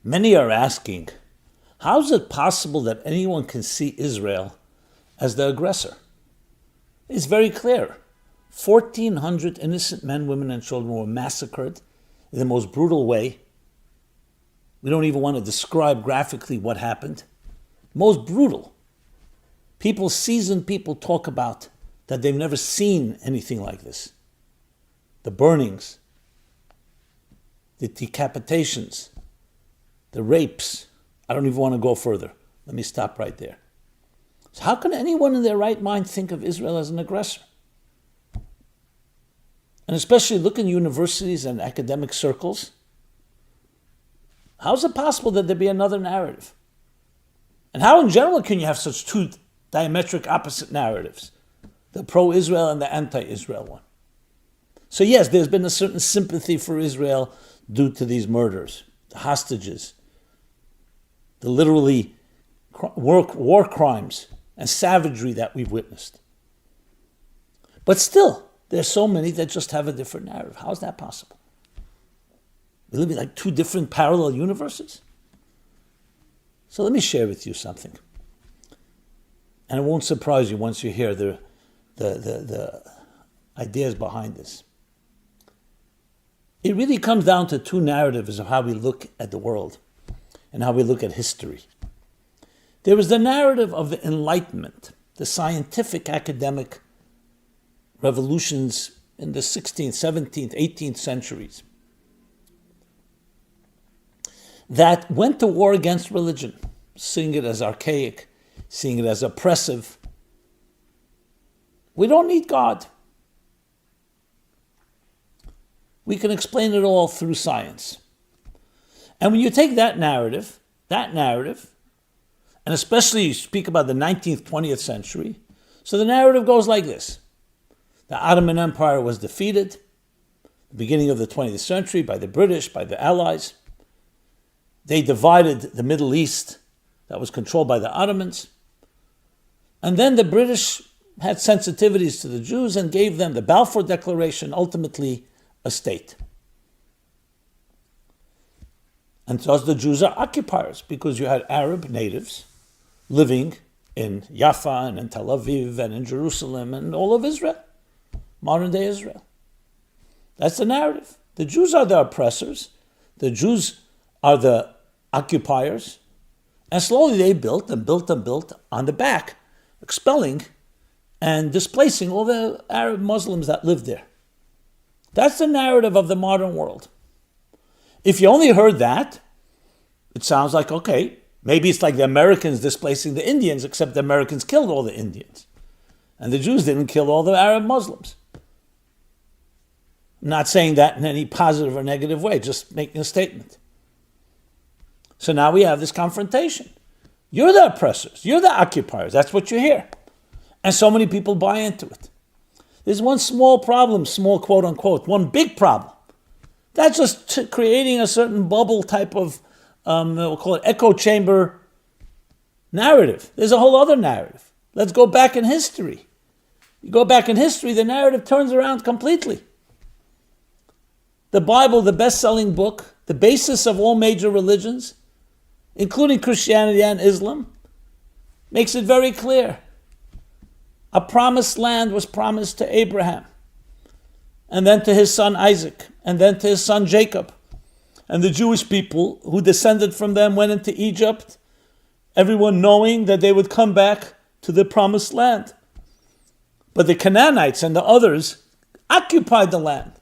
Many are asking, how is it possible that anyone can see Israel as the aggressor? It's very clear. 1,400 innocent men, women, and children were massacred in the most brutal way. We don't even want to describe graphically what happened. Most brutal. Seasoned people talk about that they've never seen anything like this. The burnings, the decapitations, the rapes. I don't even want to go further. Let me stop right there. So how can anyone in their right mind think of Israel as an aggressor? And especially look in universities and academic circles. How is it possible that there be another narrative? And how in general can you have such two diametric opposite narratives? The pro-Israel and the anti-Israel one. So yes, there's been a certain sympathy for Israel due to these murders, the hostages, the literally war crimes and savagery that we've witnessed. But still, there's so many that just have a different narrative. How is that possible? We live in like two different parallel universes? So let me share with you something. And it won't surprise you once you hear the ideas behind this. It really comes down to two narratives of how we look at the world and how we look at history. There is the narrative of the Enlightenment, the scientific academic revolutions in the 16th, 17th, 18th centuries that went to war against religion, seeing it as archaic, seeing it as oppressive. We don't need God. We can explain it all through science. And when you take that narrative, and especially you speak about the 19th, 20th century, so the narrative goes like this. The Ottoman Empire was defeated, the beginning of the 20th century, by the British, by the Allies. They divided the Middle East that was controlled by the Ottomans. And then the British had sensitivities to the Jews and gave them the Balfour Declaration, ultimately a state. And thus the Jews are occupiers because you had Arab natives living in Jaffa and in Tel Aviv and in Jerusalem and all of Israel, modern day Israel. That's the narrative. The Jews are the oppressors. The Jews are the occupiers. And slowly they built on the back, expelling and displacing all the Arab Muslims that lived there. That's the narrative of the modern world. If you only heard that, it sounds like, okay, maybe it's like the Americans displacing the Indians, except the Americans killed all the Indians. And the Jews didn't kill all the Arab Muslims. I'm not saying that in any positive or negative way, just making a statement. So now we have this confrontation. You're the oppressors. You're the occupiers. That's what you hear. And so many people buy into it. There's one small problem, small quote unquote, one big problem. That's just creating a certain bubble type of, we'll call it echo chamber narrative. There's a whole other narrative. Let's go back in history. You go back in history, the narrative turns around completely. The Bible, the best-selling book, the basis of all major religions, including Christianity and Islam, makes it very clear. A promised land was promised to Abraham, and then to his son Isaac, and then to his son Jacob. And the Jewish people who descended from them went into Egypt, everyone knowing that they would come back to the promised land. But the Canaanites and the others occupied the land.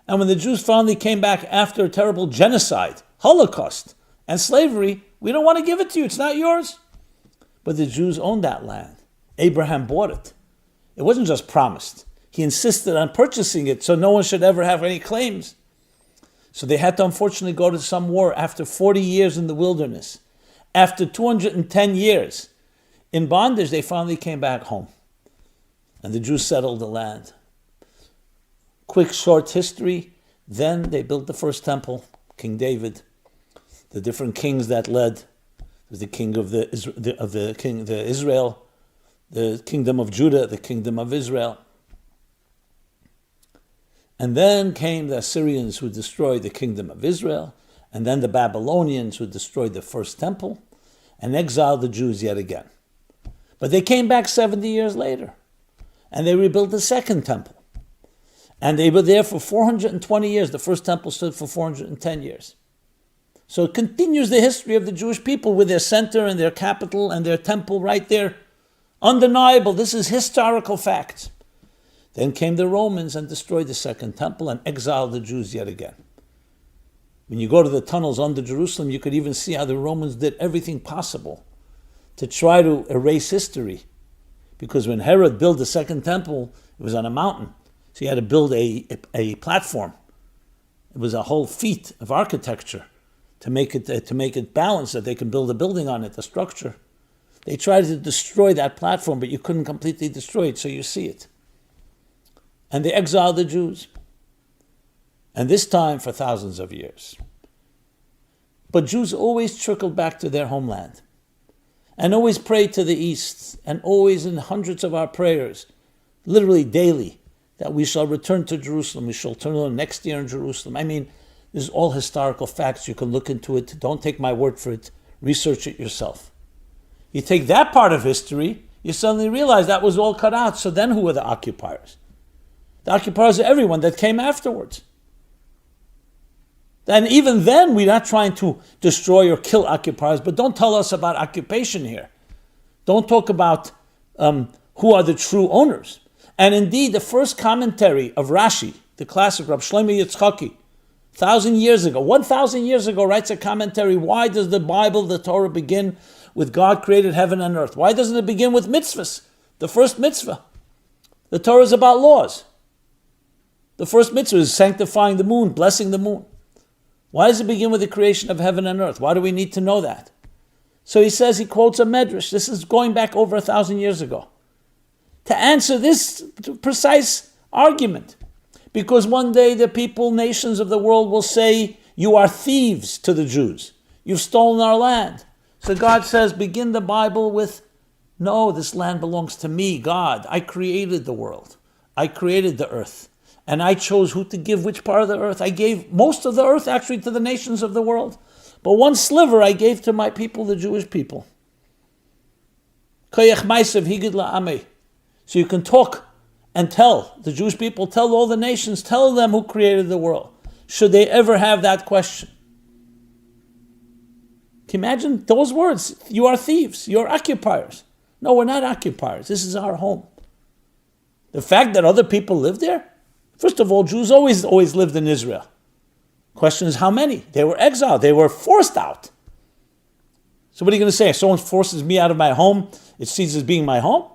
And when the Jews finally came back after a terrible genocide, Holocaust, and slavery, we don't want to give it to you, it's not yours. But the Jews owned that land. Abraham bought it. It wasn't just promised. He insisted on purchasing it so no one should ever have any claims. So they had to unfortunately go to some war after 40 years in the wilderness. After 210 years in bondage, they finally came back home. And the Jews settled the land. Quick, short history. Then they built the first temple, King David. The different kings that led. There's the king of the Israel, the kingdom of Judah, the kingdom of Israel. And then came the Assyrians who destroyed the kingdom of Israel. and then the Babylonians who destroyed the first temple and exiled the Jews yet again. But they came back 70 years later, and they rebuilt the second temple. And they were there for 420 years. The first temple stood for 410 years. So it continues the history of the Jewish people with their center and their capital and their temple right there. Undeniable. This is historical facts. Then came the Romans and destroyed the second temple and exiled the Jews yet again. When you go to the tunnels under Jerusalem, you could even see how the Romans did everything possible to try to erase history. Because when Herod built the second temple, it was on a mountain. So he had to build a platform. It was a whole feat of architecture to make it balanced, that they can build a building on it, the structure. They tried to destroy that platform, but you couldn't completely destroy it, so you see it. And they exiled the Jews. And this time for thousands of years. But Jews always trickled back to their homeland. And always prayed to the east. And always in hundreds of our prayers, literally daily, that we shall return to Jerusalem. We shall turn next year in Jerusalem. I mean, this is all historical facts. You can look into it. Don't take my word for it. Research it yourself. You take that part of history, you suddenly realize that was all cut out. So then who were the occupiers? The occupiers are everyone that came afterwards. And even then, we're not trying to destroy or kill occupiers, but don't tell us about occupation here. Don't talk about who are the true owners. And indeed, the first commentary of Rashi, the classic Rab Shlomo Yitzchaki, 1,000 years ago, writes a commentary. Why does the Bible, the Torah, begin with God created heaven and earth? Why doesn't it begin with mitzvahs? The first mitzvah. The Torah is about laws. The first mitzvah is sanctifying the moon, blessing the moon. Why does it begin with the creation of heaven and earth? Why do we need to know that? So he quotes a medrash. This is going back over 1,000 years ago. To answer this precise argument. Because one day the people, nations of the world will say, you are thieves to the Jews. You've stolen our land. So God says, begin the Bible with, no, this land belongs to me, God. I created the world. I created the earth. And I chose who to give which part of the earth. I gave most of the earth actually to the nations of the world. But one sliver I gave to my people, the Jewish people. So you can talk and tell the Jewish people, tell all the nations, tell them who created the world. Should they ever have that question? Can you imagine those words? You are thieves. You're occupiers. No, we're not occupiers. This is our home. The fact that other people live there? First of all, Jews always lived in Israel. Question is how many? They were exiled. They were forced out. So what are you going to say? If someone forces me out of my home, it ceases being my home?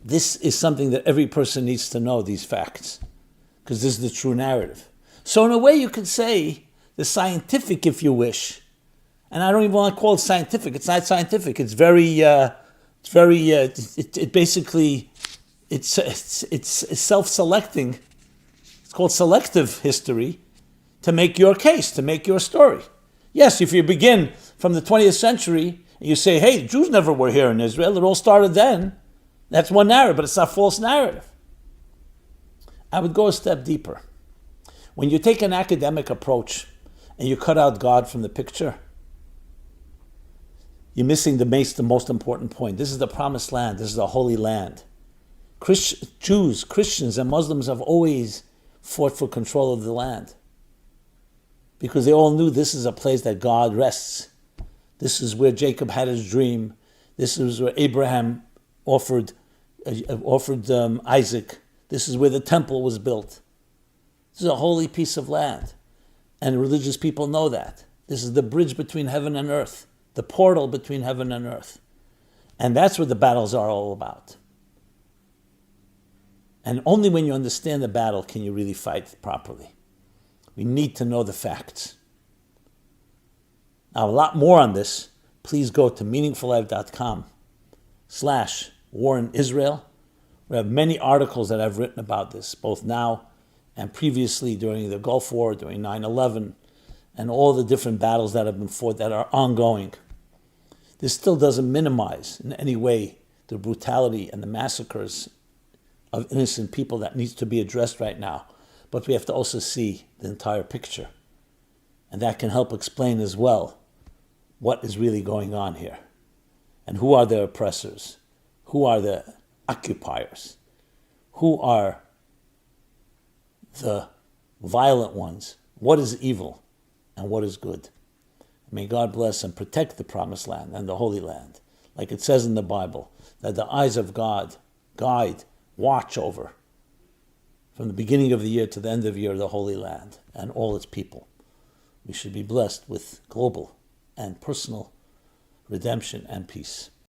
This is something that every person needs to know, these facts, because this is the true narrative. So in a way you could say the scientific, if you wish, and I don't even want to call it scientific. It's not scientific. It's self-selecting. It's called selective history to make your case, to make your story. Yes, if you begin from the 20th century and you say, hey, Jews never were here in Israel, it all started then, that's one narrative, but it's a false narrative. I would go a step deeper. When you take an academic approach and you cut out God from the picture, you're missing the most important point. This is the promised land. This is the holy land. Jews, Christians, and Muslims have always fought for control of the land because they all knew this is a place that God rests. This is where Jacob had his dream. This is where Abraham offered Isaac. This is where the temple was built. This is a holy piece of land. And religious people know that. This is the bridge between heaven and earth, the portal between heaven and earth. And that's what the battles are all about. And only when you understand the battle can you really fight properly. We need to know the facts. Now, a lot more on this, please go to meaningfullife.com/war in Israel. We have many articles that I've written about this, both now and previously during the Gulf War, during 9/11, and all the different battles that have been fought that are ongoing. This still doesn't minimize in any way the brutality and the massacres of innocent people that needs to be addressed right now. but we have to also see the entire picture. And that can help explain as well what is really going on here. And who are the oppressors? Who are the occupiers? Who are the violent ones? What is evil and what is good? May God bless and protect the Promised Land and the Holy Land. Like it says in the Bible, that the eyes of God guide, watch over, from the beginning of the year to the end of the year, the Holy Land and all its people. We should be blessed with global and personal redemption and peace.